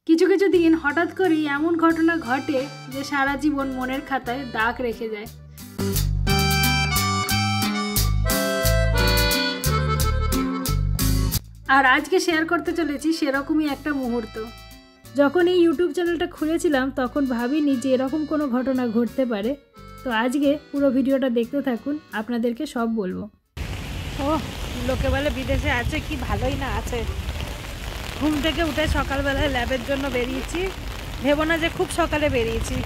কিছু কিছু দিন হঠাৎ করেই এমন ঘটনা ঘটে যে সারা জীবন মনের খাতায় দাগ রেখে যায়। আর আজকে শেয়ার করতে চলেছি সেরকমই একটা মুহূর্ত। যখন এই ইউটিউব চ্যানেলটা খুলেছিলাম তখন ভাবিনি যে এরকম কোনো ঘটনা ঘটতে পারে। তো আজকে পুরো ভিডিওটা দেখতে থাকুন, আপনাদেরকে সব বলবো। ও লোকে বলে বিদেশে আছে, কি ভালোই না আছে। ঘুম থেকে উঠে সকালবেলায় ল্যাবের জন্য বেরিয়েছি, ভেবো না যে খুব সকালে বেরিয়েছি,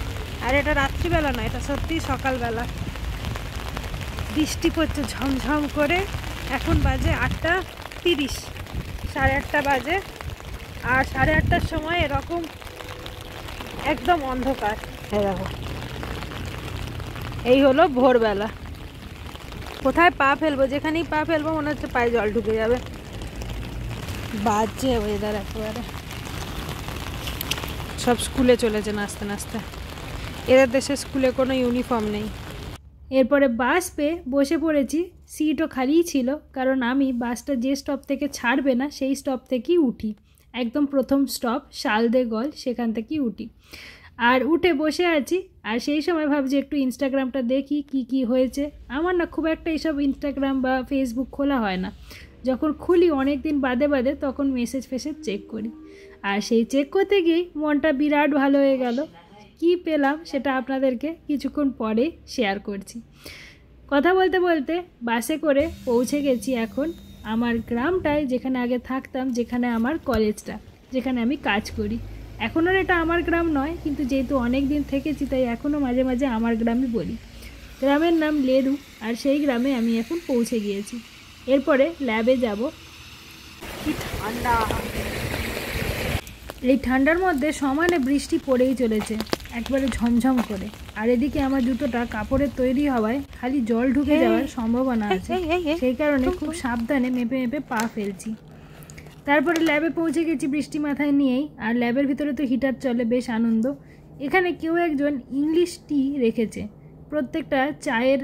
আর এটা রাত্রিবেলা না, এটা সত্যি সকালবেলা। বৃষ্টি পড়ছে ঝমঝম করে, এখন বাজে 8:30, 8:30 বাজে। আর 8:30টার সময় এরকম একদম অন্ধকার। দেখো, এই হলো ভোরবেলা। কোথায় পা ফেলবো, যেখানেই পা ফেলবো মনে হচ্ছে পায়ে জল ঢুকে যাবে। বাজছে ওয়েদার একেবারে। সব স্কুলে চলেছে নাচতে নাচতে, এদের দেশে স্কুলে কোনো ইউনিফর্ম নেই। এরপরে বাস পেয়ে বসে পড়েছি, সিটও খালিই ছিল, কারণ আমি বাসটা যে স্টপ থেকে ছাড়বে না সেই স্টপ থেকেই উঠি। একদম প্রথম স্টপ শালদে গল, সেখান থেকেই উঠি। আর উঠে বসে আছি, আর সেই সময় ভাবছি একটু ইনস্টাগ্রামটা দেখি কি হয়েছে। আমার না খুব একটা এইসব ইনস্টাগ্রাম বা ফেসবুক খোলা হয় না। যখন খুলি অনেক দিন বাদে তখন মেসেজ চেক করি। আর সেই চেক করতে গিয়েই মনটা বিরাট ভালো হয়ে গেল। কি পেলাম সেটা আপনাদেরকে কিছুক্ষণ পরে শেয়ার করছি। কথা বলতে বলতে বাসে করে পৌঁছে গেছি এখন আমার গ্রামটায়, যেখানে আগে থাকতাম, যেখানে আমার কলেজটা, যেখানে আমি কাজ করি। এখন আর এটা আমার গ্রাম নয়, কিন্তু যেহেতু অনেক দিন থেকেছি তাই এখনও মাঝে মাঝে আমার গ্রামই বলি। গ্রামের নাম লেরু, আর সেই গ্রামে আমি এখন পৌঁছে গিয়েছি। এরপরে ল্যাবে যাব। কি ঠান্ডা! এই ঠান্ডার মধ্যে সমানে বৃষ্টি পড়েই চলেছে, একবারে ঝমঝম করে। আর এদিকে আমার জুতোটা কাপড়ের তৈরি হওয়ায় খালি জল ঢুকে যাওয়ার সম্ভাবনা আছে, সেই কারণে খুব সাবধানে মেপে পা ফেলছি। তারপরে ল্যাবে পৌঁছে গেছি বৃষ্টি মাথায় নিয়েই। আর ল্যাবের ভিতরে তো হিটার চলে, বেশ আনন্দ। এখানে কেউ একজন ইংলিশ টি রেখেছে। প্রত্যেকটা চায়ের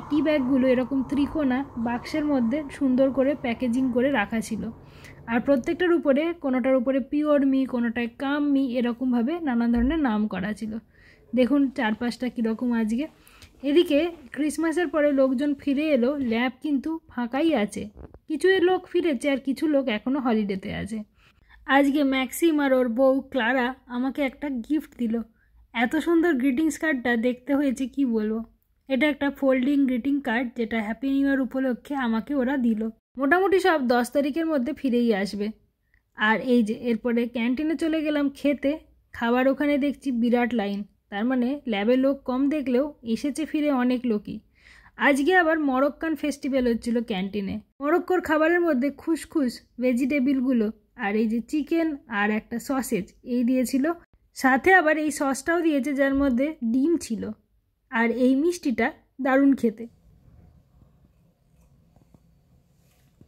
টি ব্যাগগুলো এরকম ত্রিকোণা বাক্সের মধ্যে সুন্দর করে প্যাকেজিং করে রাখা ছিল। আর প্রত্যেকটার উপরে, কোনোটার উপরে পিওর মি, কোনোটায় কাম মি, এরকমভাবে নানান ধরনের নাম করা ছিল। দেখুন চারপাশটা কীরকম আজকে। এদিকে ক্রিসমাসের পরে লোকজন ফিরে এলো, ল্যাব কিন্তু ফাঁকাই আছে। কিছু লোক ফিরেছে আর কিছু লোক এখনও হলিডেতে আছে। আজকে ম্যাক্সিম আর ওর বউ ক্লারা আমাকে একটা গিফট দিল। এত সুন্দর গ্রিটিংস কার্ডটা দেখতে হয়েছে কি বলবো। এটা একটা ফোল্ডিং গ্রিটিং কার্ড, যেটা হ্যাপি নিউ ইয়ার উপলক্ষে আমাকে ওরা দিল। মোটামুটি সব 10 তারিখের মধ্যে ফিরেই আসবে। আর এই যে এরপরে ক্যান্টিনে চলে গেলাম খেতে। খাবার ওখানে দেখছি বিরাট লাইন, তার মানে ল্যাবে লোক কম দেখলেও এসেছে ফিরে অনেক লোকই। আজকে আবার মরক্কান ফেস্টিভ্যাল হচ্ছিল ক্যান্টিনে। মরক্কোর খাবারের মধ্যে খুসখুস, ভেজিটেবিলগুলো, আর এই যে চিকেন আর একটা সসেজ এই দিয়েছিল। সাথে আবার এই সসটাও দিয়েছে যার মধ্যে ডিম ছিল। আর এই মিষ্টিটা দারুণ খেতে।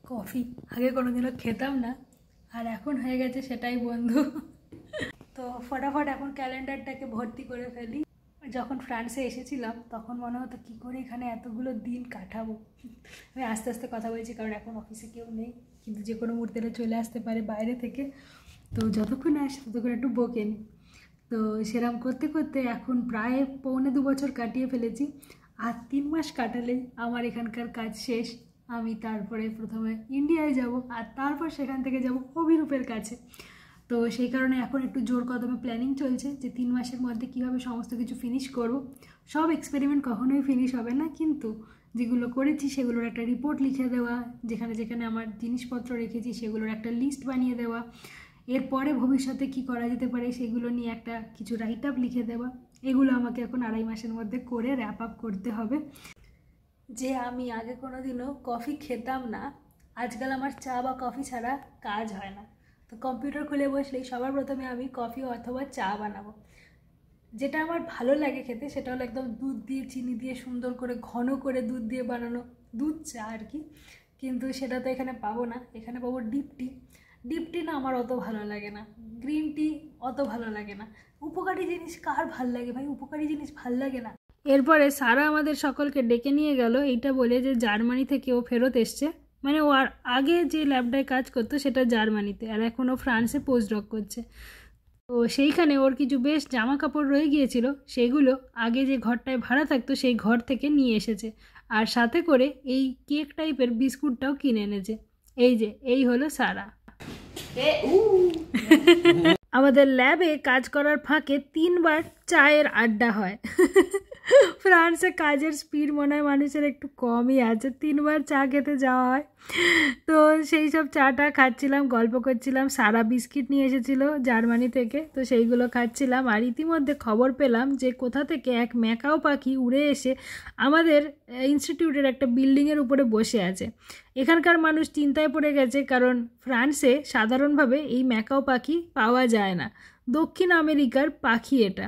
কফি আগে কোনোদিনও খেতাম না, আর এখন হয়ে গেছে সেটাই বন্ধু। তো ফটাফট এখন ক্যালেন্ডারটাকে ভর্তি করে ফেলি। যখন ফ্রান্সে এসেছিলাম তখন মনে হতো কী করে এখানে এতগুলো দিন কাটাবো। আমি আস্তে আস্তে কথা বলছি, কারণ এখন অফিসে কেউ নেই, কিন্তু যে কোনো মুহূর্তে চলে আসতে পারে বাইরে থেকে। তো যতক্ষণ আসে ততক্ষণ একটু বকে নিই। তো সেরকম করতে করতে এখন প্রায় 1.25 বছর কাটিয়ে ফেলেছি। আর 3 মাস কাটালেই আমার এখানকার কাজ শেষ। আমি তারপরে প্রথমে ইন্ডিয়ায় যাব, আর তারপর সেখান থেকে যাব অভিরূপের কাছে। তো সেই কারণে এখন একটু জোর কদমে প্ল্যানিং চলছে যে 3 মাসের মধ্যে কীভাবে সমস্ত কিছু ফিনিশ করব। সব এক্সপেরিমেন্ট কখনোই ফিনিশ হবে না, কিন্তু যেগুলো করেছি সেগুলোর একটা রিপোর্ট লিখে দেওয়া, যেখানে যেখানে আমার জিনিসপত্র রেখেছি সেগুলোর একটা লিস্ট বানিয়ে দেওয়া, এরপরে ভবিষ্যতে কি করা যেতে পারে সেগুলো নিয়ে একটা কিছু রাইট আপ লিখে দেওয়া। এগুলো আমাকে এখন 2.5 মাসের মধ্যে করে র্যাপ আপ করতে হবে। যে আমি আগে কোনোদিনও কফি খেতাম না, আজকাল আমার চা বা কফি ছাড়া কাজ হয় না। তো কম্পিউটার খুলে বসলেই সবার প্রথমে আমি কফি অথবা চা বানাবো। যেটা আমার ভালো লাগে খেতে সেটা হলো একদম দুধ দিয়ে চিনি দিয়ে সুন্দর করে ঘন করে দুধ দিয়ে বানানো দুধ চা আর কি। কিন্তু সেটা তো এখানে পাবো না, এখানে পাবো ডিপ টি না আমার অত ভালো লাগে না, গ্রিন টি অত ভালো লাগে না। উপকারী জিনিস কার ভাল লাগে ভাই, উপকারী জিনিস ভাল লাগে না। এরপরে সারা আমাদের সকলকে ডেকে নিয়ে গেল এইটা বলে যে জার্মানি থেকে ও ফেরত এসছে। মানে ও আর আগে যে ল্যাবটায় কাজ করতো সেটা জার্মানিতে, আর এখন ও ফ্রান্সে পোস্ট ডক করছে। তো সেইখানে ওর কিছু বেশ জামা কাপড় রয়ে গিয়েছিল, সেইগুলো আগে যে ঘরটায় ভাড়া থাকতো সেই ঘর থেকে নিয়ে এসেছে, আর সাথে করে এই কেক টাইপের বিস্কুটটাও কিনে এনেছে। এই হলো সারা। আমাদের ল্যাবে কাজ করার ফাঁকে 3 বার চায়ের আড্ডা হয়। ফ্রান্সে কাজের স্পিড মনে হয় মানুষের একটু কমই আছে, 3 বার চা খেতে যাওয়া হয়। তো সেই সব চাটা খাচ্ছিলাম, গল্প করছিলাম। সারা বিস্কিট নিয়ে এসেছিলো জার্মানি থেকে, তো সেইগুলো খাচ্ছিলাম। আর ইতিমধ্যে খবর পেলাম যে কোথা থেকে এক ম্যাকাও পাখি উড়ে এসে আমাদের ইনস্টিটিউটের একটা বিল্ডিংয়ের উপরে বসে আছে। এখানকার মানুষ চিন্তায় পড়ে গেছে, কারণ ফ্রান্সে সাধারণভাবে এই ম্যাকাও পাখি পাওয়া যায় না, দক্ষিণ আমেরিকার পাখি এটা।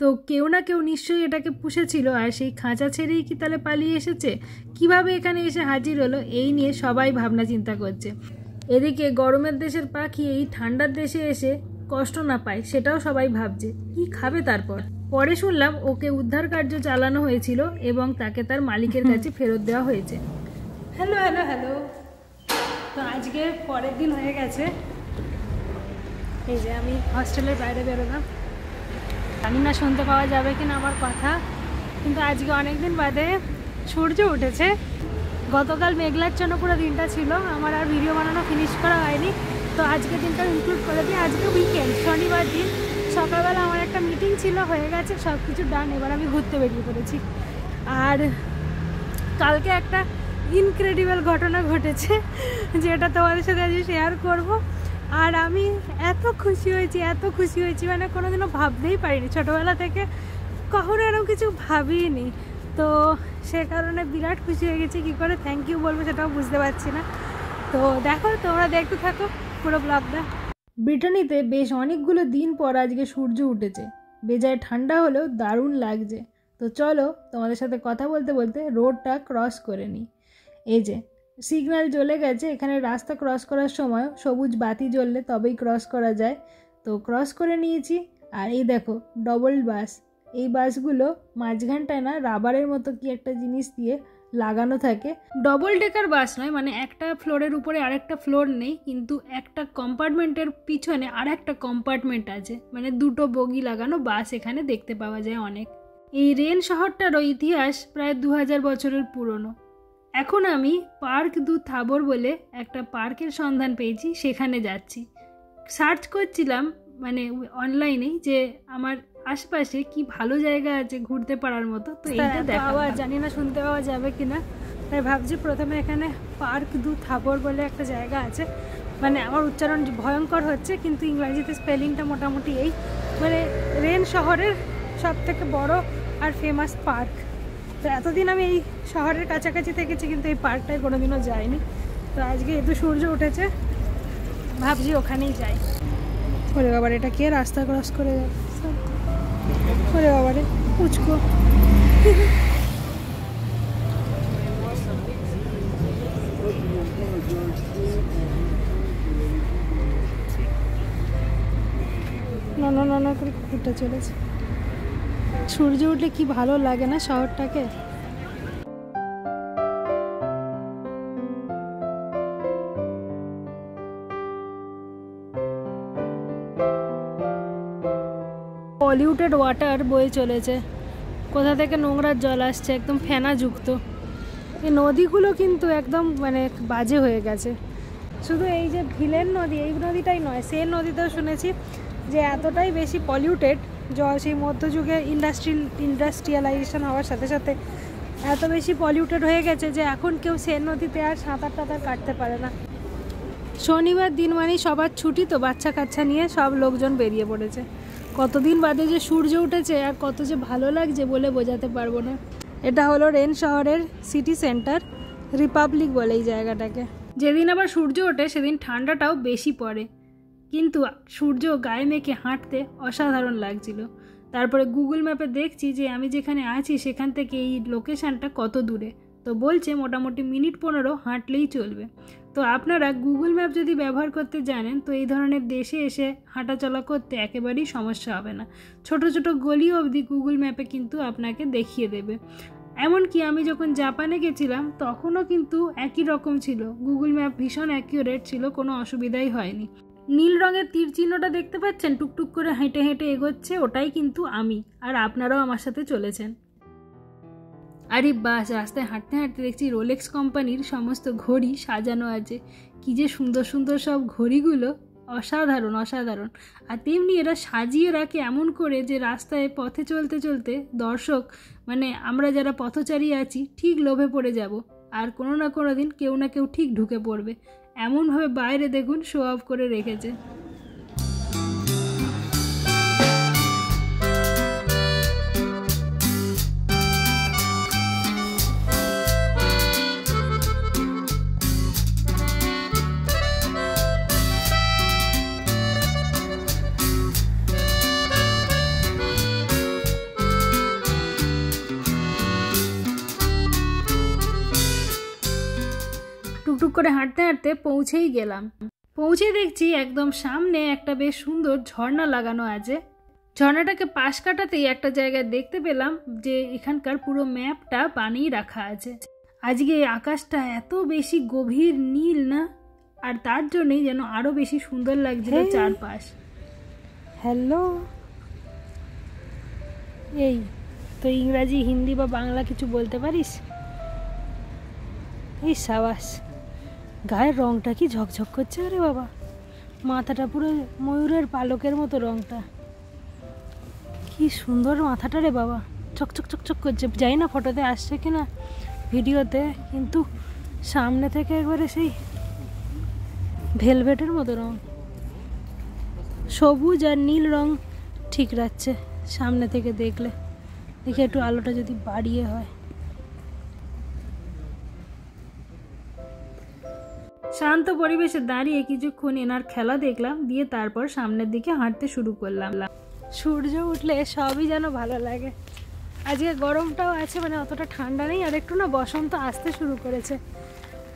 তো কেউ না কেউ নিশ্চয়ই এটাকে পুষেছিল, আর সেই খাঁচা ছেড়েই কি তাহলে পালিয়ে এসেছে, কিভাবে এখানে এসে হাজির হলো, এই নিয়ে সবাই ভাবনা চিন্তা করছে। এদিকে গরমের দেশের পাখি এই ঠান্ডার দেশে এসে কষ্ট না পায় সেটাও সবাই ভাবছে, কি খাবে তারপর। পরে শুনলাম ওকে উদ্ধার কার্য চালানো হয়েছিল এবং তাকে তার মালিকের কাছে ফেরত দেওয়া হয়েছে। Hello hello hello. তো আজকে পরের দিন হয়ে গেছে, এই যে আমি হস্টেলের বাইরে বেরোলাম। জানি না শুনতে পাওয়া যাবে কিনা আমার কথা, কিন্তু আজকে অনেক দিন বাদে সূর্য উঠেছে। গতকাল মেঘলার জন্য পুরো দিনটা ছিল, আমার আর ভিডিও বানানো ফিনিশ করা হয়নি, তো আজকে দিনটা ইনক্লুড করে দিই। আজকে উইকেন্ড, শনিবার দিন। সকালবেলা আমার একটা মিটিং ছিল, হয়ে গেছে, সব কিছু ডান। এবার আমি ঘুরতে বেরিয়ে পড়েছি। আর কালকে একটা ইনক্রেডিবল ঘটনা ঘটেছে, যেটা তোমাদের সাথে আজকে শেয়ার করব। আর আমি এত খুশি হয়েছি, মানে কোনোদিনও ভাবতেই পারিনি, ছোটোবেলা থেকে কখনো এরকম কিছু ভাবিনি। তো সে কারণে বিরাট খুশি হয়ে গেছি, কী করে থ্যাংক ইউ বলবো সেটাও বুঝতে পারছি না। তো দেখো, তোমরা দেখতে থাকো পুরো ব্লগটা। ব্রিটানিতে বেশ অনেকগুলো দিন পর আজকে সূর্য উঠেছে, বেজায় ঠান্ডা হলেও দারুণ লাগছে। তো চলো তোমাদের সাথে কথা বলতে বলতে রোডটা ক্রস করে নিই। এই যে সিগন্যাল জ্বলে গেছে, এখানে রাস্তা ক্রস করার সময় সবুজ বাতি জ্বললে তবেই ক্রস করা যায়। তো ক্রস করে নিয়েছি। আর এই দেখো ডবল বাস, এই বাসগুলো মাঝখানটায় না রাবারের মতো কি একটা জিনিস দিয়ে লাগানো থাকে। ডবল ডেকার বাস নয়, মানে একটা ফ্লোরের উপরে আরেকটা ফ্লোর নেই, কিন্তু একটা কম্পার্টমেন্টের পিছনে আর একটা কম্পার্টমেন্ট আছে, মানে দুটো বগি লাগানো বাস এখানে দেখতে পাওয়া যায় অনেক। এই রেন শহরটারও ইতিহাস প্রায় 2000 বছরের পুরনো। এখন আমি পার্ক দু থাবর বলে একটা পার্কের সন্ধান পেয়েছি, সেখানে যাচ্ছি। সার্চ করছিলাম মানে অনলাইনে যে আমার আশেপাশে কি ভালো জায়গা আছে ঘুরতে পারার মতো। তো এইটা দেখাবো, জানি না শুনতে পাওয়া যাবে কিনা, তাই ভাবছি প্রথমে এখানে পার্ক দু থাবর বলে একটা জায়গা আছে। মানে আমার উচ্চারণ ভয়ঙ্কর হচ্ছে, কিন্তু ইংরাজিতে স্পেলিংটা মোটামুটি এই, মানে রেন শহরের সব থেকে বড় আর ফেমাস পার্ক। তো এতদিন আমি এই শহরের কাছাকাছি থেকেছি, কিন্তু এই পার্কটায় কোনোদিনও যাইনি। তো আজকে এত সূর্য উঠেছে, ভাবছি ওখানেই যাই। ওরে বাবার, এটা কে রাস্তা ক্রস করে যাচ্ছে? ওরে বাবারে পুচকো। না করে কুকুরটা চলেছে। সূর্য উঠলে কি ভালো লাগে না শহরটাকে। পলিউটেড ওয়াটার বয়ে চলেছে, কোথা থেকে নোংরার জল আসছে, একদম ফেনাযুক্ত। এই নদীগুলো কিন্তু একদম মানে বাজে হয়ে গেছে। শুধু এই যে ভিলেন নদী, এই নদীটাই নয়, সেই নদীতেও শুনেছি যে এতটাই বেশি পলিউটেড জল, সেই মধ্যযুগে ইন্ডাস্ট্রিয়ালাইজেশন হওয়ার সাথে সাথে এত বেশি পলিউটেড হয়ে গেছে যে এখন কেউ সেই নদীতে আর সাঁতার কাটতে পারে না। শনিবার দিন মানেই সবার ছুটি, তো বাচ্চা কাচ্চা নিয়ে সব লোকজন বেরিয়ে পড়েছে। কতদিন বাদে যে সূর্য উঠেছে আর কত যে ভালো লাগছে বলে বোঝাতে পারবো না। এটা হলো রেন শহরের সিটি সেন্টার, রিপাবলিক বলে এই জায়গাটাকে। যেদিন আবার সূর্য ওঠে সেদিন ঠান্ডাটাও বেশি পড়ে, কিন্তু সূর্য গায়ে মেখে হাঁটতে অসাধারণ লাগছিল। তারপরে গুগল ম্যাপে দেখছি যে আমি যেখানে আছি সেখান থেকে এই লোকেশানটা কত দূরে, তো বলছে মোটামুটি মিনিট 15 হাঁটলেই চলবে। তো আপনারা গুগল ম্যাপ যদি ব্যবহার করতে জানেন তো এই ধরনের দেশে এসে হাঁটাচলা করতে একেবারেই সমস্যা হবে না। ছোট ছোট গলি অবধি গুগল ম্যাপে কিন্তু আপনাকে দেখিয়ে দেবে। এমনকি আমি যখন জাপানে গেছিলাম তখনও কিন্তু একই রকম ছিল, গুগল ম্যাপ ভীষণ অ্যাকিউরেট ছিল, কোনো অসুবিধাই হয়নি। নীল রঙের তীর চিহ্নটা দেখতে পাচ্ছেন, টুকটুক করে হেঁটে হেঁটে এগোচ্ছে, ওটাই কিন্তু আমি, আর আপনারাও আমার সাথে চলেছেন। আরে বাস, রাস্তায় হাঁটতে হাঁটতে দেখছি রোলেক্স কোম্পানির সমস্ত ঘড়ি সাজানো আছে। কি যে সুন্দর সুন্দর সব ঘড়িগুলো, অসাধারণ অসাধারণ। আর তেমনি এরা সাজিয়ে রাখে এমন করে যে রাস্তায় পথে চলতে চলতে দর্শক, মানে আমরা যারা পথচারী আছি, ঠিক লোভে পড়ে যাব, আর কোনো না কোনো দিন কেউ না কেউ ঠিক ঢুকে পড়বে। এমনভাবে বাইরে দেখুন শো অফ করে রেখেছে। টুকটুক করে হাঁটতে হাঁটতে পৌঁছেই গেলাম। পৌঁছে দেখছি একদম সামনে একটা বেশ সুন্দর ঝর্ণা লাগানো আছে। ঝর্ণাটাকে পাশ কাটাতেই একটা জায়গায় দেখতে পেলাম যে এখানকার পুরো ম্যাপটা বানিয়ে রাখা আছে। আজকে আকাশটা এত বেশি গভীর নীল না, আর তার জন্যই যেন আরো বেশি সুন্দর লাগছিল চারপাশ। হ্যালো, এই তো ইংরাজি, হিন্দি বা বাংলা কিছু বলতে পারিস? এই সাবাস, গায়ের রংটা কি ঝকঝক করছে রে বাবা, মাথাটা পুরো ময়ূরের পালকের মতো রংটা, কি সুন্দর মাথাটা রে বাবা, চকচক চকচক করছে। জানি না ফটোতে আসছে কিনা ভিডিওতে, কিন্তু সামনে থেকে একবারে সেই ভেলভেটের মতো রং, সবুজ আর নীল রং ঠিক রাখছে সামনে থেকে দেখলে। দেখি একটু আলোটা যদি বাড়িয়ে হয়। শান্ত পরিবেশে দাঁড়িয়ে কিছুক্ষণ এনার খেলা দেখলাম, দিয়ে তারপর সামনের দিকে হাঁটতে শুরু করলাম। সূর্য উঠলে সবই যেন ভালো লাগে। আজকে গরমটাও আছে, মানে অতটা ঠান্ডা নেই, আর একটু না বসন্ত আসতে শুরু করেছে।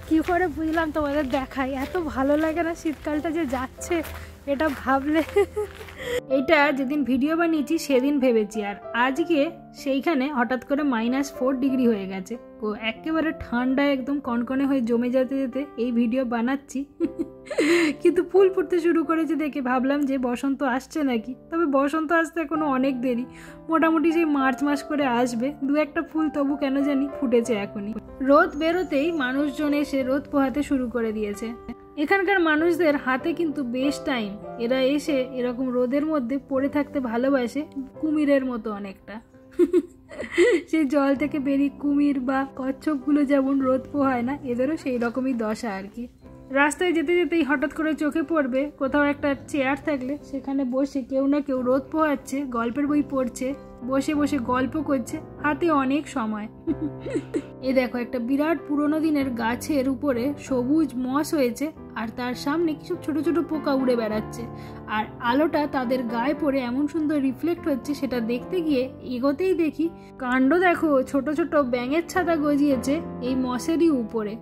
কি করে বুঝলাম তোমাদের দেখাই, এত ভালো লাগে না শীতকালটা যে যাচ্ছে, এটা ভাবলে। এইটা যেদিন ভিডিও বানিয়েছি সেদিন ভেবেছি, আর আজকে সেইখানে হঠাৎ করে -4 ডিগ্রি হয়ে গেছে। ও একেবারে ঠান্ডা একদম কনকনে হয়ে জমে যেতে যেতে এই ভিডিও বানাচ্ছি। কিন্তু ফুল ফুটতে শুরু করেছে দেখে ভাবলাম যে বসন্ত আসছে নাকি। তবে বসন্ত আসতে এখনো অনেক দেরি, মোটামুটি সেই মার্চ মাস করে আসবে। দু একটা ফুল তবু কেন জানি ফুটেছে এখনই। রোদ বেরোতেই মানুষজন এসে রোদ পোহাতে শুরু করে দিয়েছে। এখানকার মানুষদের হাতে কিন্তু বেশ টাইম, এরা এসে এরকম রোদের মধ্যে পড়ে থাকতে ভালোবাসে, কুমিরের মতো অনেকটা। সেই জল থেকে বেরিয়ে কুমির বা কচ্ছপগুলো যেমন রোদ পোহায় না, এদেরও সেই রকমই দশা আর কি। রাস্তায় যেতে যেতেই হঠাৎ করে চোখে পড়বে কোথাও একটা চেয়ার থাকলে সেখানে বসে কেউ না কেউ রোদ পোহাচ্ছে, গল্পের বই পড়ছে, বসে বসে গল্প করছে, হাতে অনেক সময়। এ দেখো, একটা বিরাট পুরোনো দিনের গাছের উপরে সবুজ মস হয়েছে, আর তার সামনে কিছু ছোট ছোট পোকা উড়ে বেড়াচ্ছে, আর আলোটা তাদের গায়ে পড়ে এমন সুন্দর রিফ্লেক্ট হচ্ছে, সেটা দেখতে গিয়ে এগোতেই দেখি কাণ্ড দেখো, ছোট ছোট ব্যাঙের ছাতা গজিয়েছে এই মসেরই উপরে।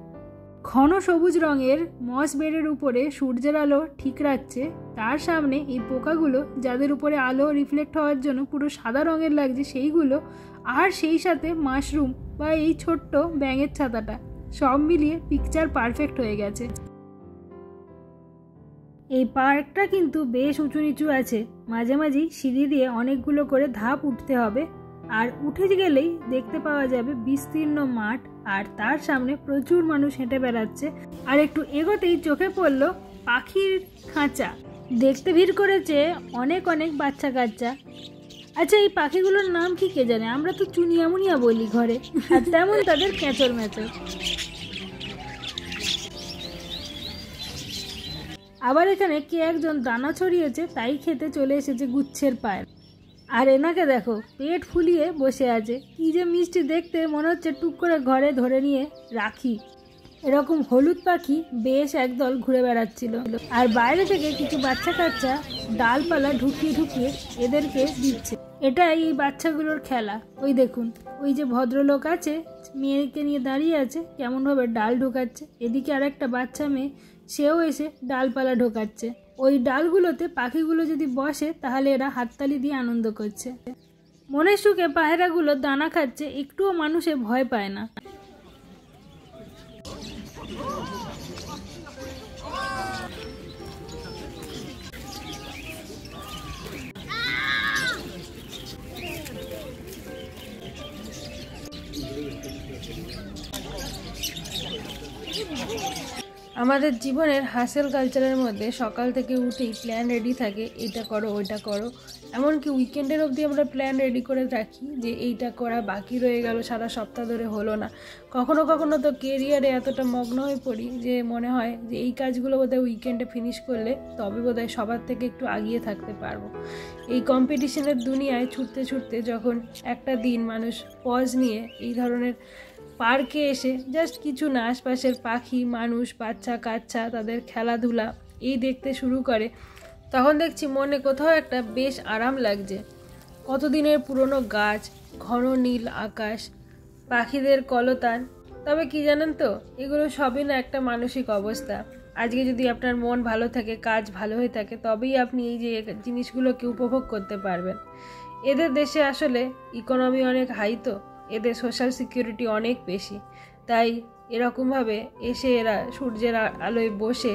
ঘন সবুজ রঙের মস বেডের উপরে সূর্যের আলো ঠিক রাখছে, তার সামনে এই পোকাগুলো যাদের উপরে আলো রিফ্লেক্ট হওয়ার জন্য পুরো সাদা রঙের লাগছে সেইগুলো, আর সেই সাথে মাশরুম বা এই ছোট্ট ব্যাঙের ছাতাটা, সব মিলিয়ে পিকচার পারফেক্ট হয়ে গেছে। এই পার্কটা কিন্তু বেশ উঁচু নিচু আছে, মাঝে মাঝেই সিঁড়ি দিয়ে অনেকগুলো করে ধাপ উঠতে হবে, আর উঠে গেলেই দেখতে পাওয়া যাবে বিস্তীর্ণ মাঠ, আর তার সামনে প্রচুর মানুষ হেঁটে বেড়াচ্ছে। আর একটু এগোতেই চোখে পড়ল পাখির খাঁচা, দেখতে ভিড় করেছে অনেক অনেক বাচ্চা কাচ্চা। আচ্ছা, এই পাখিগুলোর নাম কি কে জানে? আমরা তো চুনিয়া মুনিয়া বলি ঘরে, আর তেমন তাদের ক্যাচর ম্যাচর। আবার এখানে কে একজন দানা ছড়িয়েছে, তাই খেতে চলে এসেছে গুচ্ছের পায়ের। আর এনাকে দেখো, পেট ফুলিয়ে বসে আছে, কি যে মিষ্টি দেখতে, মনে হচ্ছে টুক করে ঘরে ধরে নিয়ে রাখি। এরকম হলুদ পাখি বেশ একদল ঘুরে বেড়াচ্ছিল, আর বাইরে থেকে কিছু বাচ্চা কাচ্চা ডালপালা ঢুকিয়ে ঢুকিয়ে এদেরকে দিচ্ছে। এটাই এই বাচ্চাগুলোর খেলা। ওই দেখুন, ওই যে ভদ্রলোক আছে, মেয়েকে নিয়ে দাঁড়িয়ে আছে, কেমনভাবে ডাল ঢোকাচ্ছে। এদিকে আর একটা বাচ্চা মেয়ে, সেও এসে ডালপালা ঢোকাচ্ছে। ওই ডালগুলোতে পাখিগুলো যদি বসে তাহলে এরা হাততালি দিয়ে আনন্দ করছে। মনের সুখে পায়রাগুলো দানা খাচ্ছে, একটুও মানুষে ভয় পায় না। আমাদের জীবনের হাসেল কালচারের মধ্যে সকাল থেকে উঠেই প্ল্যান রেডি থাকে, এইটা করো ওইটা করো, এমনকি উইকেন্ডের অবধি আমরা প্ল্যান রেডি করে রাখি যে এইটা করা বাকি রয়ে গেল, সারা সপ্তাহ ধরে হলো না। কখনো কখনো তো কেরিয়ারে এতটা মগ্ন হয়ে পড়ি যে মনে হয় যে এই কাজগুলো বোধহয় উইকেন্ডে ফিনিশ করলে তবে বোধহয় সবার থেকে একটু আগিয়ে থাকতে পারবো। এই কম্পিটিশনের দুনিয়ায় ছুটতে ছুটতে যখন একটা দিন মানুষ পজ নিয়ে এই ধরনের পার্কে এসে জাস্ট কিছু না, আশপাশের পাখি, মানুষ, বাচ্চা কাচ্চা, তাদের খেলাধুলা এই দেখতে শুরু করে, তখন দেখছি মনে কোথাও একটা বেশ আরাম লাগছে। কতদিনের পুরনো গাছ, ঘন নীল আকাশ, পাখিদের কলতান। তবে কি জানেন তো, এগুলো সবই না একটা মানসিক অবস্থা। আজকে যদি আপনার মন ভালো থাকে, কাজ ভালো হয়ে থাকে, তবেই আপনি এই যে জিনিসগুলোকে উপভোগ করতে পারবেন। এদের দেশে আসলে ইকোনমি অনেক হাই, তো এদের সোশ্যাল সিকিউরিটি অনেক বেশি, তাই এরকমভাবে এসে এরা সূর্যের আলোয় বসে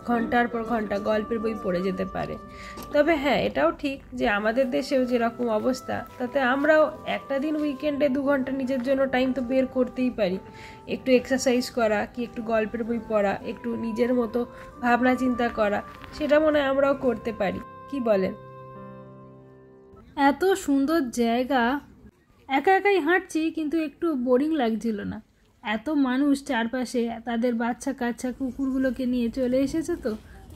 ঘন্টার পর ঘন্টা গল্পের বই পড়ে যেতে পারে। তবে হ্যাঁ, এটাও ঠিক যে আমাদের দেশেও যেরকম অবস্থা, তাতে আমরাও একটা দিন উইকেন্ডে 2 ঘন্টা নিজের জন্য টাইম তো বের করতেই পারি। একটু এক্সারসাইজ করা, কি একটু গল্পের বই পড়া, একটু নিজের মতো ভাবনা চিন্তা করা, সেটা মনে হয় আমরাও করতে পারি। কি বলেন? এত সুন্দর জায়গা, একা একাই হাঁটছি কিন্তু একটু বোরিং লাগছিল না। এত মানুষ চারপাশে তাদের বাচ্চা কাচ্চা কুকুরগুলোকে নিয়ে চলে এসেছে, তো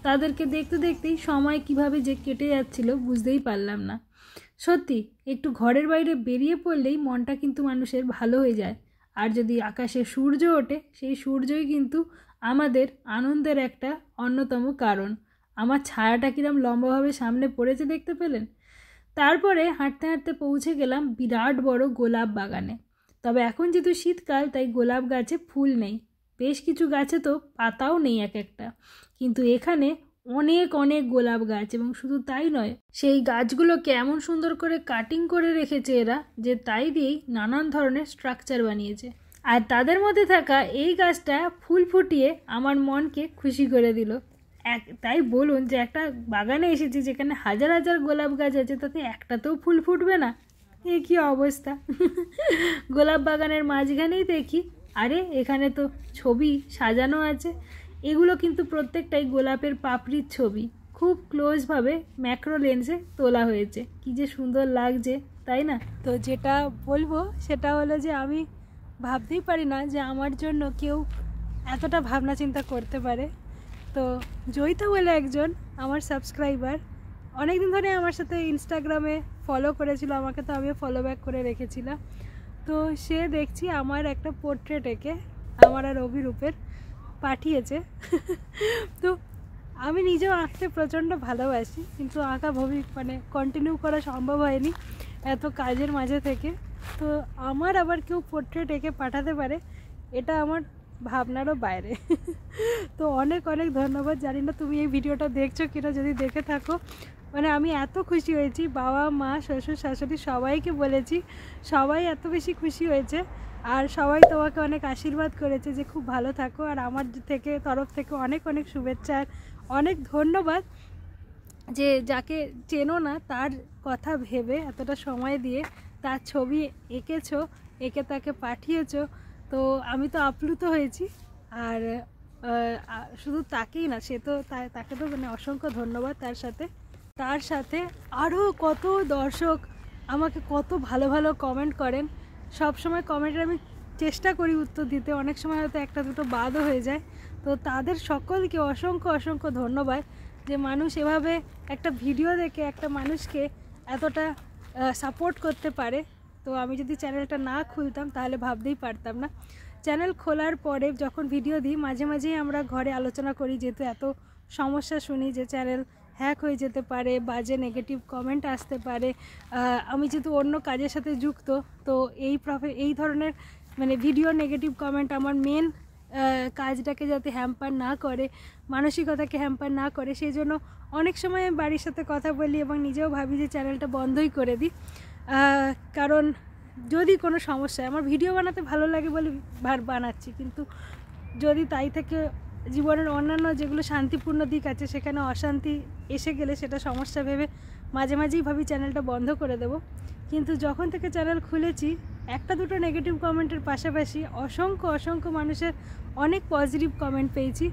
তাদেরকে দেখতে দেখতেই সময় কিভাবে যে কেটে যাচ্ছিল বুঝতেই পারলাম না। সত্যি একটু ঘরের বাইরে বেরিয়ে পড়লেই মনটা কিন্তু মানুষের ভালো হয়ে যায়। আর যদি আকাশে সূর্য ওঠে, সেই সূর্যই কিন্তু আমাদের আনন্দের একটা অন্যতম কারণ। আমার ছায়াটা কিরম লম্বাভাবে সামনে পড়েছে দেখতে পেলেন? তারপরে হাঁটতে হাঁটতে পৌঁছে গেলাম বিরাট বড় গোলাপ বাগানে। তবে এখন যেহেতু শীতকাল, তাই গোলাপ গাছে ফুল নেই, বেশ কিছু গাছে তো পাতাও নেই এক একটা। কিন্তু এখানে অনেক অনেক গোলাপ গাছ, এবং শুধু তাই নয়, সেই গাছগুলোকে এমন সুন্দর করে কাটিং করে রেখেছে এরা যে তাই দিয়েই নানান ধরনের স্ট্রাকচার বানিয়েছে। আর তাদের মধ্যে থাকা এই গাছটা ফুল ফুটিয়ে আমার মনকে খুশি করে দিল। তাই বলুন যে একটা বাগানে এসেছি যেখানে হাজার হাজার গোলাপ গাছ আছে, তাতে একটাতেও ফুল ফুটবে না? এ কী অবস্থা! গোলাপ বাগানের মাঝখানেই দেখি, আরে এখানে তো ছবি সাজানো আছে। এগুলো কিন্তু প্রত্যেকটাই গোলাপের পাপড়ির ছবি, খুব ক্লোজভাবে ম্যাক্রো লেন্সে তোলা হয়েছে। কি যে সুন্দর লাগছে, তাই না? তো যেটা বলবো সেটা হলো যে আমি ভাবতেই পারি না যে আমার জন্য কেউ এতটা ভাবনা চিন্তা করতে পারে। তো জয়িতা বলে একজন আমার সাবস্ক্রাইবার, অনেক দিন ধরে আমার সাথে ইনস্টাগ্রামে ফলো করেছিল আমাকে, তো আমিও ফলো ব্যাক করে রেখেছিলাম। তো সে দেখছি আমার একটা পোর্ট্রেট এঁকে আমার আর অভিরূপের পাঠিয়েছে। তো আমি নিজেও আঁকতে প্রচণ্ড ভালোবাসি, কিন্তু আঁকা কন্টিনিউ করা সম্ভব হয়নি এত কাজের মাঝে থেকে। তো আমার আবার কেউ পোর্ট্রেট এঁকে পাঠাতে পারে, এটা আমার ভাবনারও বাইরে। তো অনেক অনেক ধন্যবাদ। জানি না তুমি এই ভিডিওটা দেখছো কিনা, যদি দেখে থাকো আমি এত খুশি হয়েছি। বাবা মা শ্বশুর শাশুড়ি সবাইকে বলেছি, সবাই এত বেশি খুশি হয়েছে, আর সবাই তোমাকে অনেক আশীর্বাদ করেছে যে খুব ভালো থাকো। আর আমার তরফ থেকে অনেক অনেক শুভেচ্ছা আর অনেক ধন্যবাদ যে যাকে চেনো না তার কথা ভেবে এতটা সময় দিয়ে তার ছবি এঁকেছো, এঁকে তাকে পাঠিয়েছো। তো আমি তো আপ্লুত হয়েছি। আর শুধু তাকেই না, সে তো তাকে তো অসংখ্য ধন্যবাদ। তার সাথে আরও কত দর্শক আমাকে কত ভালো ভালো কমেন্ট করেন। সব সময় কমেন্টের আমি চেষ্টা করি উত্তর দিতে, অনেক সময় হয়তো একটা দুটো বাদও হয়ে যায়। তো তাদের সকলকে অসংখ্য অসংখ্য ধন্যবাদ যে মানুষ এভাবে একটা ভিডিও দেখে একটা মানুষকে এতটা সাপোর্ট করতে পারে। তো আমি যদি চ্যানেলটা না খুলতাম তাহলে ভাবতেই পারতাম না। চ্যানেল খোলার পরে যখন ভিডিও দিই, মাঝে মাঝেই আমরা ঘরে আলোচনা করি, যেহেতু এত সমস্যা শুনি যে চ্যানেল হ্যাক হয়ে যেতে পারে, বাজে নেগেটিভ কমেন্ট আসতে পারে। আমি যেহেতু অন্য কাজের সাথে যুক্ত, তো এই ধরনের ভিডিও নেগেটিভ কমেন্ট আমার মেন কাজটাকে যাতে হ্যাম্পার না করে, মানসিকতাকে হ্যাম্পার না করে, সেই জন্য অনেক সময় আমি বাড়ির সাথে কথা বলি এবং নিজেও ভাবি যে চ্যানেলটা বন্ধই করে দিই। কারণ যদি কোনো সমস্যা, আমার ভিডিও বানাতে ভালো লাগে বলে বানাচ্ছি, কিন্তু যদি তাই থেকে জীবনের অন্যান্য যেগুলো শান্তিপূর্ণ দিক আছে সেখানে অশান্তি এসে গেলে সেটা সমস্যা ভেবে মাঝে মাঝেই ভাবি চ্যানেলটা বন্ধ করে দেব। কিন্তু যখন থেকে চ্যানেল খুলেছি একটা দুটো নেগেটিভ কমেন্টের পাশাপাশি অসংখ্য অসংখ্য মানুষের অনেক পজিটিভ কমেন্ট পেয়েছি।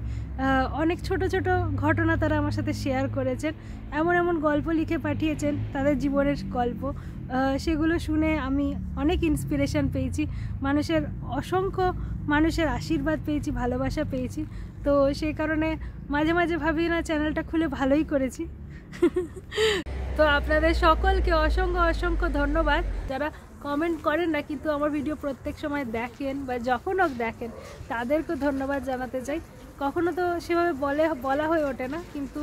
অনেক ছোট ছোট ঘটনা তারা আমার সাথে শেয়ার করেছেন, এমন এমন গল্প লিখে পাঠিয়েছেন তাদের জীবনের গল্প। সেগুলো শুনে আমি অনেক ইন্সপিরেশান পেয়েছি, মানুষের অসংখ্য মানুষের আশীর্বাদ পেয়েছি, ভালোবাসা পেয়েছি। তো সেই কারণে মাঝে মাঝে ভাবি না চ্যানেলটা খুলে ভালোই করেছি। তো আপনাদের সকলকে অসংখ্য অসংখ্য ধন্যবাদ যারা কমেন্ট করেন না কিন্তু আমার ভিডিও প্রত্যেক সময় দেখেন বা যখন হোক দেখেন, তাদেরকে ধন্যবাদ জানাতে চাই। কখনো তো সেভাবে বলা হয়ে ওঠে না, কিন্তু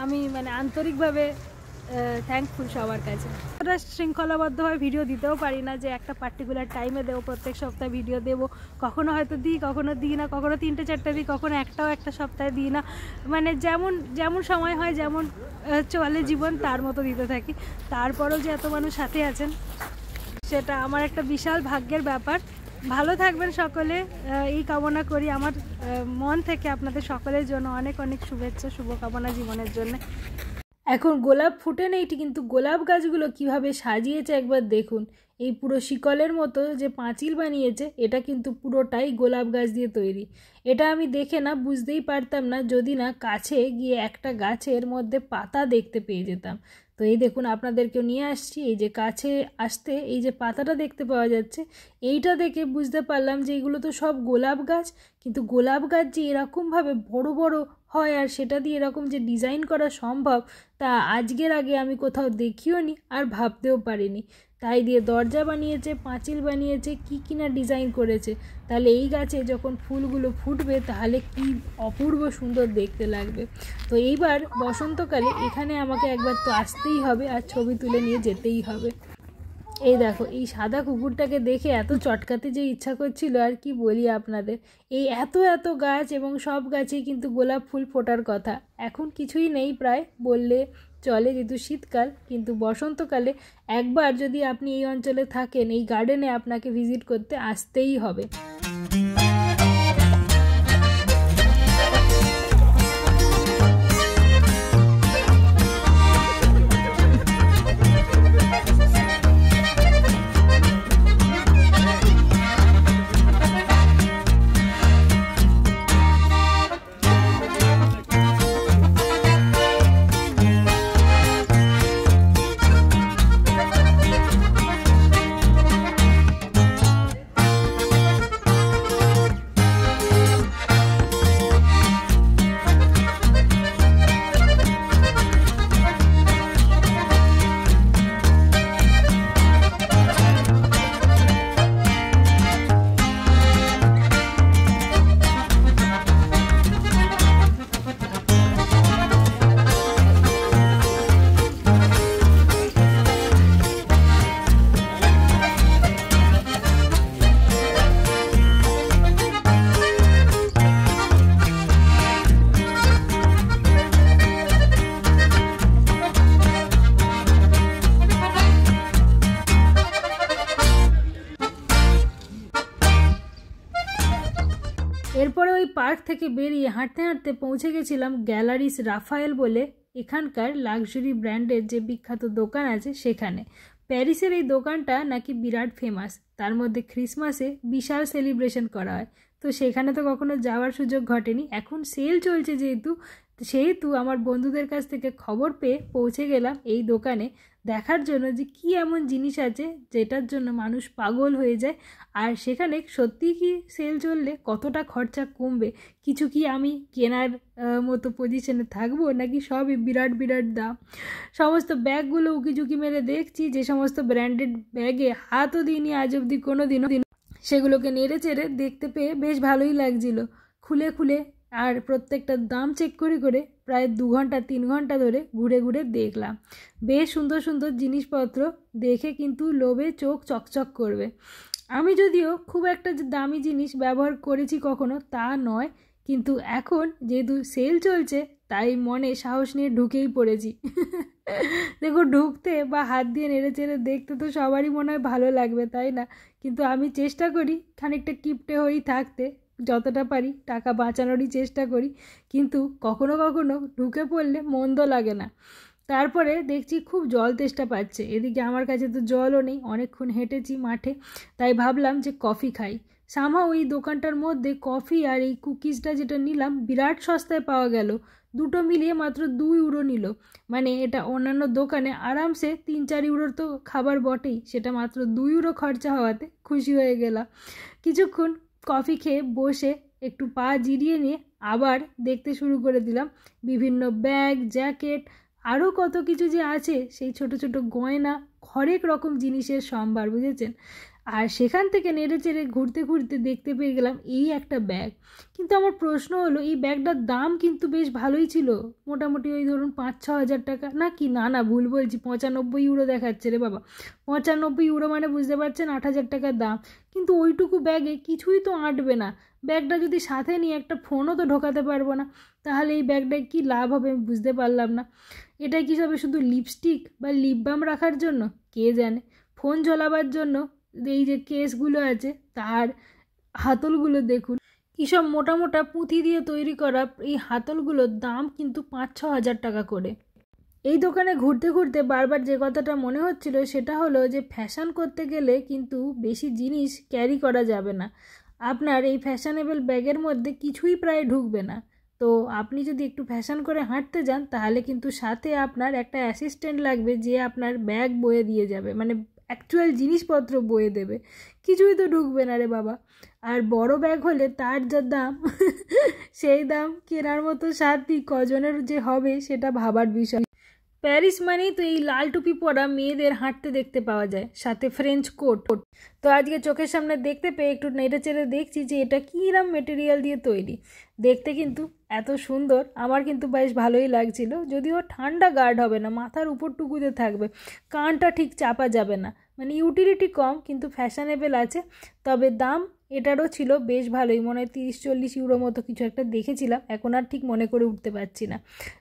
আমি মানে আন্তরিকভাবে থ্যাঙ্কফুল সবার কাছে। আমরা শৃঙ্খলাবদ্ধভাবে ভিডিও দিতেও পারি না যে একটা পার্টিকুলার টাইমে দেবো, প্রত্যেক সপ্তাহে ভিডিও দেবো। কখনো হয়তো দিই, কখনো দিই না, কখনো 3-4টা দিই, কখনো একটা সপ্তাহে দিই না। মানে যেমন সময় হয়, যেমন চলে জীবন তার মতো দিতে থাকি। তারপরেও যে এত মানুষ সাথে আছেন সেটা আমার একটা বিশাল ভাগ্যের ব্যাপার। ভালো থাকবেন সকলে, এই কামনা করি। আমার মন থেকে আপনাদের সকলের জন্য অনেক অনেক শুভেচ্ছা, শুভকামনা জীবনের জন্য। এখন গোলাপ ফুটে নেই, কিন্তু গোলাপ গাছগুলো কিভাবে সাজিয়েছে একবার দেখুন। এই পুরো শিকলের মতো যে পাঁচিল বানিয়েছে এটা কিন্তু পুরোটাই গোলাপ গাছ দিয়ে তৈরি। এটা আমি দেখে না বুঝতেই পারতাম না যদি না কাছে গিয়ে একটা গাছের মধ্যে পাতা দেখতে পেয়ে যেতাম। তো এই দেখুন আপনাদেরকেও নিয়ে আসছি, এই যে কাছে আসতে এই যে পাতাটা দেখতে পাওয়া যাচ্ছে, এইটা দেখে বুঝতে পারলাম যে এগুলো তো সব গোলাপ গাছ। কিন্তু গোলাপ গাছ যে এরকমভাবে বড় বড় হয় আর সেটা দিয়ে এরকম যে ডিজাইন করা সম্ভব তা আজকের আগে আমি কোথাও দেখিও নি আর ভাবতেও পারিনি। তাই দিয়ে দরজা বানিয়েছে, পাঁচিল বানিয়েছে, কি না ডিজাইন করেছে। তাহলে এই গাছে যখন ফুলগুলো ফুটবে তাহলে কি অপূর্ব সুন্দর দেখতে লাগবে। তো এইবার বসন্তকালে এখানে আমাকে একবার তো আসতেই হবে আর ছবি তুলে নিয়ে যেতেই হবে। এই দেখো এই সাদা কুকুরটাকে দেখে এত চটকাতে যে ইচ্ছা করছিল আর কি বলি আপনাদের। এই এত গাছ এবং সব গাছেই কিন্তু গোলাপ ফুল ফোটার কথা। এখন কিছুই নেই প্রায় বললে চলে, যেহেতু শীতকাল। কিন্তু বসন্তকালে একবার যদি আপনি এই অঞ্চলে থাকেন, এই গার্ডেনে আপনাকে ভিজিট করতে আসতেই হবে। এরপরে ওই পার্ক থেকে বেরিয়ে হাঁটতে হাঁটতে পৌঁছে গেছিলাম গ্যালারিস রাফায়েল বলে এখানকার লাক্সারি ব্র্যান্ডের যে বিখ্যাত দোকান আছে সেখানে। প্যারিসের এই দোকানটা নাকি বিরাট ফেমাস, তার মধ্যে ক্রিসমাসে বিশাল সেলিব্রেশন করা হয়। তো সেখানে তো কখনো যাওয়ার সুযোগ ঘটেনি, এখন সেল চলছে সেহেতু আমার বন্ধুদের কাছ থেকে খবর পেয়ে পৌঁছে গেলাম এই দোকানে দেখার জন্য যে কি এমন জিনিস আছে যেটার জন্য মানুষ পাগল হয়ে যায়, আর সেখানে সত্যি কি সেল চললে কতটা খরচা কমবে, কিছু কি আমি কেনার মতো পজিশনে থাকবো নাকি সবই বিরাট বিরাট দাম। সমস্ত ব্যাগগুলো উকিঝুঁকি মেরে দেখছি, যে সমস্ত ব্র্যান্ডেড ব্যাগে হাতও দিইনি আজ অবধি কোনো দিনও, সেগুলোকে নেড়ে চেড়ে দেখতে পেয়ে বেশ ভালোই লাগছিল। খুলে আর প্রত্যেকটা দাম চেক করে প্রায় 2-3 ঘন্টা ধরে ঘুরে দেখলাম। বেশ সুন্দর সুন্দর জিনিসপত্র দেখে কিন্তু লোভে চোখ চকচক করবে। আমি যদিও খুব একটা দামি জিনিস ব্যবহার করেছি কখনো তা নয়, কিন্তু এখন যেহেতু সেল চলছে তাই মনে সাহস নিয়ে ঢুকেই পড়েছি। দেখো ঢুকতে বা হাত দিয়ে নেড়ে চেড়ে দেখতে তো সবারই মনে হয় ভালো লাগবে, তাই না? কিন্তু আমি চেষ্টা করি খানিকটা কিপটে হয়েই থাকতে, যতটা পারি টাকা বাঁচানোরই চেষ্টা করি, কিন্তু কখনো কখনো ঢুকে পড়লে মন্দ লাগে না। তারপরে দেখছি খুব জল তেষ্টা পাচ্ছে, এদিকে আমার কাছে তো জলও নেই, অনেকক্ষণ হেঁটেছি মাঠে, তাই ভাবলাম যে কফি খাই। সামহাও ওই দোকানটার মধ্যে কফি আর এই কুকিজটা যেটা নিলাম বিরাট সস্তায় পাওয়া গেল, দুটো মিলিয়ে মাত্র 2 ইউরো নিল। মানে এটা অন্যান্য দোকানে আরামসে 3-4 ইউরোর তো খাবার বটেই, সেটা মাত্র 2 ইউরো খরচা হওয়াতে খুশি হয়ে গেলাম। কিছুক্ষণ কফি খেয়ে বসে একটু পা জিরিয়ে নিয়ে আবার দেখতে শুরু করে দিলাম বিভিন্ন ব্যাগ, জ্যাকেট, আরও কত কিছু যে আছে, সেই ছোট ছোট গয়না, হরেক রকম জিনিসের সম্ভার, বুঝেছেন। আর সেখান থেকে নেড়ে চেড়ে ঘুরতে ঘুরতে দেখতে পেয়ে গেলাম এই একটা ব্যাগ। কিন্তু আমার প্রশ্ন হলো, এই ব্যাগটার দাম কিন্তু বেশ ভালোই ছিল, মোটামুটি ওই ধরুন 5-6 হাজার টাকা, না কি না ভুল বলছি, 95 ইউরো দেখাচ্ছে রে বাবা। 95 ইউরো মানে বুঝতে পারছেন 8 হাজার টাকার দাম। কিন্তু ওইটুকু ব্যাগে কিছুই তো আঁটবে না, ব্যাগটা যদি সাথে নিয়ে একটা ফোনও তো ঢোকাতে পারবো না, তাহলে এই ব্যাগটায় কী লাভ হবে আমি বুঝতে পারলাম না। এটা কি হবে শুধু লিপস্টিক বা লিপ বাম রাখার জন্য, কে জানে। ফোন ঝোলাবার জন্য এই যে কেসগুলো আছে, তার হাতলগুলো দেখুন, কী সব মোটা মোটা পুঁথি দিয়ে তৈরি করা এই হাতলগুলোর দাম কিন্তু 5-6 হাজার টাকা করে। এই দোকানে ঘুরতে ঘুরতে বারবার যে কথাটা মনে হচ্ছিল সেটা হলো যে ফ্যাশন করতে গেলে কিন্তু বেশি জিনিস ক্যারি করা যাবে না, আপনার এই ফ্যাশনেবল ব্যাগের মধ্যে কিছুই প্রায় ঢুকবে না। তো আপনি যদি একটু ফ্যাশন করে হাঁটতে যান তাহলে কিন্তু সাথে আপনার একটা অ্যাসিস্ট্যান্ট লাগবে, যে আপনার ব্যাগ বয়ে দিয়ে যাবে, মানে অ্যাকচুয়াল জিনিসপত্র বয়ে দেবে, কিছুই তো ঢুকবে না রে বাবা। আর বড় ব্যাগ হলে তার যা দাম সেই দাম কেনার মতো সাথী কজনের যে হবে সেটা ভাবার বিষয়। প্যারিস মানেই তো এই লাল টুপি পরা মেয়েদের হাঁটতে দেখতে পাওয়া যায়, সাথে ফ্রেঞ্চ কোট। তো আজকে চোখের সামনে দেখতে পেয়ে একটু নেড়ে চেড়ে দেখছি যে এটা কীরকম মেটেরিয়াল দিয়ে তৈরি। দেখতে কিন্তু এত সুন্দর, আমার কিন্তু বেশ ভালোই লাগছিল, যদিও ঠান্ডা গার্ড হবে না, মাথার উপরটুকুতে থাকবে, কানটা ঠিক চাপা যাবে না, মানে ইউটিলিটি কম কিন্তু ফ্যাশনেবল আছে। তবে দাম এটারও ছিল বেশ ভালোই, মনে হয় 30-40 ইউরো মতো কিছু একটা দেখেছিলাম, এখন আর ঠিক মনে করে উঠতে পারছি না।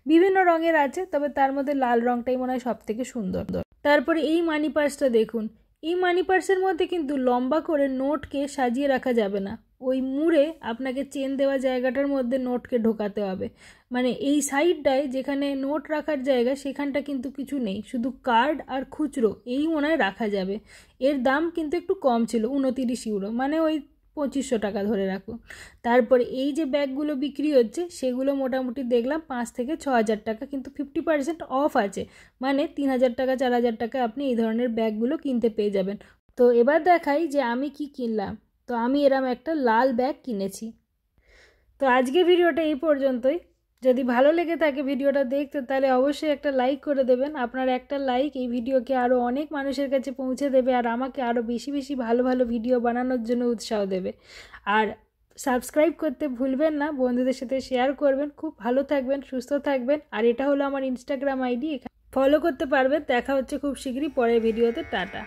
বিভিন্ন রঙের আছে, তবে তার মধ্যে লাল রঙটাই মনে হয় সব থেকে সুন্দর। তারপরে এই মানি পার্সটা দেখুন, এই মানি পার্সের মধ্যে কিন্তু লম্বা করে নোটকে সাজিয়ে রাখা যাবে না, ওই মুড়ে আপনাকে চেন দেওয়া জায়গাটার মধ্যে নোটকে ঢোকাতে হবে। মানে এই সাইডটায় যেখানে নোট রাখার জায়গা সেখানটা কিন্তু কিছু নেই, শুধু কার্ড আর খুচরো এই মনে হয় রাখা যাবে। এর দাম কিন্তু একটু কম ছিল, 29 ইউরো, মানে ওই 2500 টাকা ধরে রাখুন। তারপরে এই যে ব্যাগগুলো বিক্রি হচ্ছে সেগুলো মোটামুটি দেখলাম 5 থেকে 6 হাজার টাকা, কিন্তু 50% অফ আছে, মানে 3 হাজার টাকা 4 হাজার টাকা আপনি এই ধরনের ব্যাগগুলো কিনতে পেয়ে যাবেন। তো এবার দেখাই যে আমি কি কিনলাম। তো আমি এরম একটা লাল ব্যাগ কিনেছি। তো আজকে ভিডিওটা এই পর্যন্তই। যদি ভালো লেগে থাকে ভিডিওটা দেখতে তাহলে অবশ্যই একটা লাইক করে দেবেন। আপনার একটা লাইক এই ভিডিওকে আরও অনেক মানুষের কাছে পৌঁছে দেবে, আর আমাকে আরও বেশি বেশি ভালো ভালো ভিডিও বানানোর জন্য উৎসাহ দেবে। আর সাবস্ক্রাইব করতে ভুলবেন না, বন্ধুদের সাথে শেয়ার করবেন। খুব ভালো থাকবেন, সুস্থ থাকবেন। আর এটা হলো আমার ইনস্টাগ্রাম আইডি, এখানে ফলো করতে পারবেন। দেখা হচ্ছে খুব শীঘ্রই পরের ভিডিওতে। টাটা।